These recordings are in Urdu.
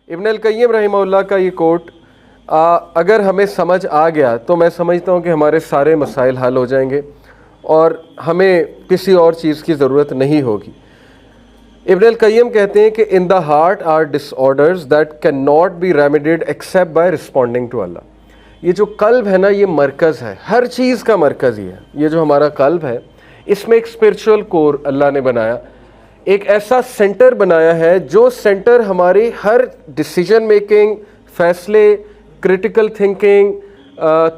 ابن القیم رحمہ اللہ کا یہ کوٹ اگر ہمیں سمجھ آ گیا تو میں سمجھتا ہوں کہ ہمارے سارے مسائل حل ہو جائیں گے اور ہمیں کسی اور چیز کی ضرورت نہیں ہوگی۔ ابن القیم کہتے ہیں کہ in the heart are disorders that can not be remedied except by responding to Allah. یہ جو قلب ہے نا، یہ مرکز ہے، ہر چیز کا مرکز ہی ہے۔ یہ جو ہمارا قلب ہے، اس میں ایک اسپرچول کور اللہ نے بنایا، ایک ایسا سینٹر بنایا ہے جو سینٹر ہماری ہر ڈیسیجن میکنگ، فیصلے، کریٹیکل تھنکنگ،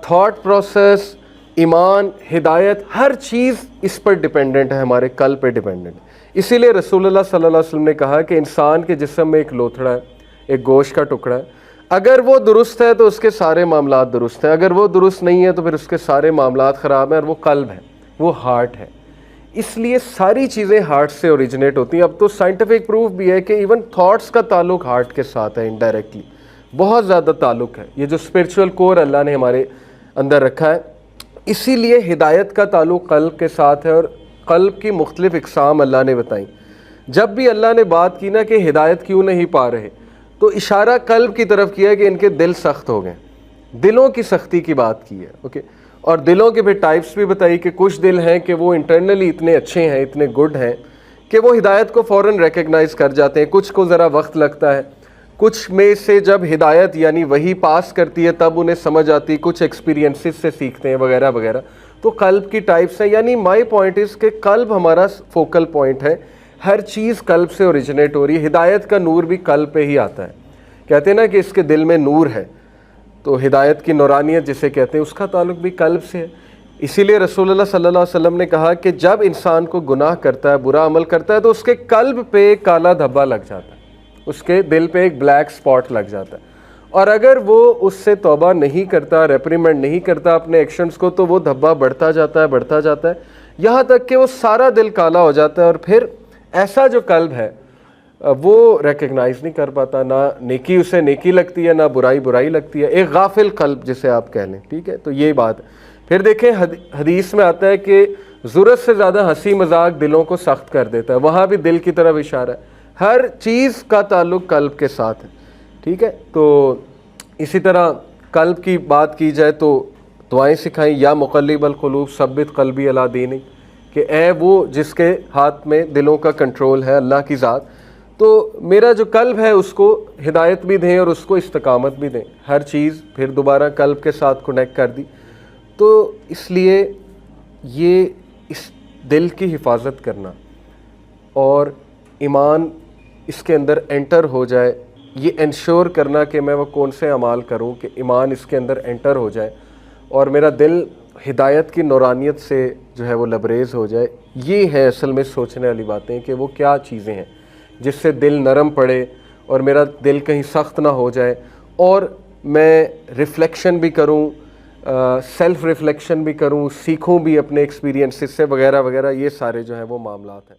تھاٹ پروسیس، ایمان، ہدایت، ہر چیز اس پر ڈیپینڈنٹ ہے، ہمارے قلب پہ ڈیپینڈنٹ ہے۔ اسی لیے رسول اللہ صلی اللہ علیہ وسلم نے کہا کہ انسان کے جسم میں ایک لوتھڑا ہے، ایک گوشت کا ٹکڑا ہے، اگر وہ درست ہے تو اس کے سارے معاملات درست ہیں، اگر وہ درست نہیں ہے تو پھر اس کے سارے معاملات خراب ہیں، اور وہ قلب ہے، وہ ہارٹ ہے۔ اس لیے ساری چیزیں ہارٹ سے اوریجنیٹ ہوتی ہیں۔ اب تو سائنٹیفک پروف بھی ہے کہ ایون تھاٹس کا تعلق ہارٹ کے ساتھ ہے، انڈائریکٹلی بہت زیادہ تعلق ہے۔ یہ جو اسپرچول کور اللہ نے ہمارے اندر رکھا ہے، اسی لیے ہدایت کا تعلق قلب کے ساتھ ہے، اور قلب کی مختلف اقسام اللہ نے بتائیں۔ جب بھی اللہ نے بات کی نا کہ ہدایت کیوں نہیں پا رہے، تو اشارہ قلب کی طرف کیا کہ ان کے دل سخت ہو گئے، دلوں کی سختی کی بات کی ہے، اوکے۔ اور دلوں کے پھر ٹائپس بھی بتائی کہ کچھ دل ہیں کہ وہ انٹرنلی اتنے اچھے ہیں، اتنے گڈ ہیں کہ وہ ہدایت کو فوراً ریکگنائز کر جاتے ہیں، کچھ کو ذرا وقت لگتا ہے، کچھ میں سے جب ہدایت یعنی وہی پاس کرتی ہے تب انہیں سمجھ آتی، کچھ ایکسپیرینسز سے سیکھتے ہیں وغیرہ وغیرہ۔ تو قلب کی ٹائپس ہیں، یعنی مائی پوائنٹ از کہ قلب ہمارا فوکل پوائنٹ ہے، ہر چیز قلب سے اوریجنیٹ ہو رہی ہے۔ ہدایت کا نور بھی قلب پہ ہی آتا ہے، کہتے ہیں نا کہ اس کے دل میں نور ہے، تو ہدایت کی نورانیت جسے کہتے ہیں اس کا تعلق بھی قلب سے ہے۔ اسی لیے رسول اللہ صلی اللہ علیہ وسلم نے کہا کہ جب انسان کو گناہ کرتا ہے، برا عمل کرتا ہے، تو اس کے قلب پہ ایک کالا دھبا لگ جاتا ہے، اس کے دل پہ ایک بلیک سپاٹ لگ جاتا ہے، اور اگر وہ اس سے توبہ نہیں کرتا، ریپریمنڈ نہیں کرتا اپنے ایکشنز کو، تو وہ دھبا بڑھتا جاتا ہے، بڑھتا جاتا ہے، یہاں تک کہ وہ سارا دل کالا ہو جاتا ہے، اور پھر ایسا جو قلب ہے وہ ریکگنائز نہیں کر پاتا، نہ نیکی اسے نیکی لگتی ہے، نہ برائی برائی لگتی ہے، ایک غافل قلب جسے آپ کہہ لیں، ٹھیک ہے۔ تو یہ بات ہے۔ پھر دیکھیں حدیث میں آتا ہے کہ ضرورت سے زیادہ ہنسی مذاق دلوں کو سخت کر دیتا ہے، وہاں بھی دل کی طرف اشارہ ہے، ہر چیز کا تعلق قلب کے ساتھ ہے، ٹھیک ہے۔ تو اسی طرح قلب کی بات کی جائے تو دعائیں سکھائیں، یا مقلب القلوب ثبت قلبی علی دینک، کہ اے وہ جس کے ہاتھ میں دلوں کا کنٹرول ہے، اللہ کی ذات، تو میرا جو قلب ہے اس کو ہدایت بھی دیں اور اس کو استقامت بھی دیں، ہر چیز پھر دوبارہ قلب کے ساتھ کنیکٹ کر دی۔ تو اس لیے یہ اس دل کی حفاظت کرنا اور ایمان اس کے اندر انٹر ہو جائے، یہ انشور کرنا کہ میں وہ کون سے اعمال کروں کہ ایمان اس کے اندر انٹر ہو جائے اور میرا دل ہدایت کی نورانیت سے جو ہے وہ لبریز ہو جائے، یہ ہے اصل میں سوچنے والی باتیں کہ وہ کیا چیزیں ہیں جس سے دل نرم پڑے اور میرا دل کہیں سخت نہ ہو جائے، اور میں ریفلیکشن بھی کروں، سیلف ریفلیکشن بھی کروں، سیکھوں بھی اپنے ایکسپیرینسز سے وغیرہ وغیرہ، یہ سارے جو ہیں وہ معاملات ہیں۔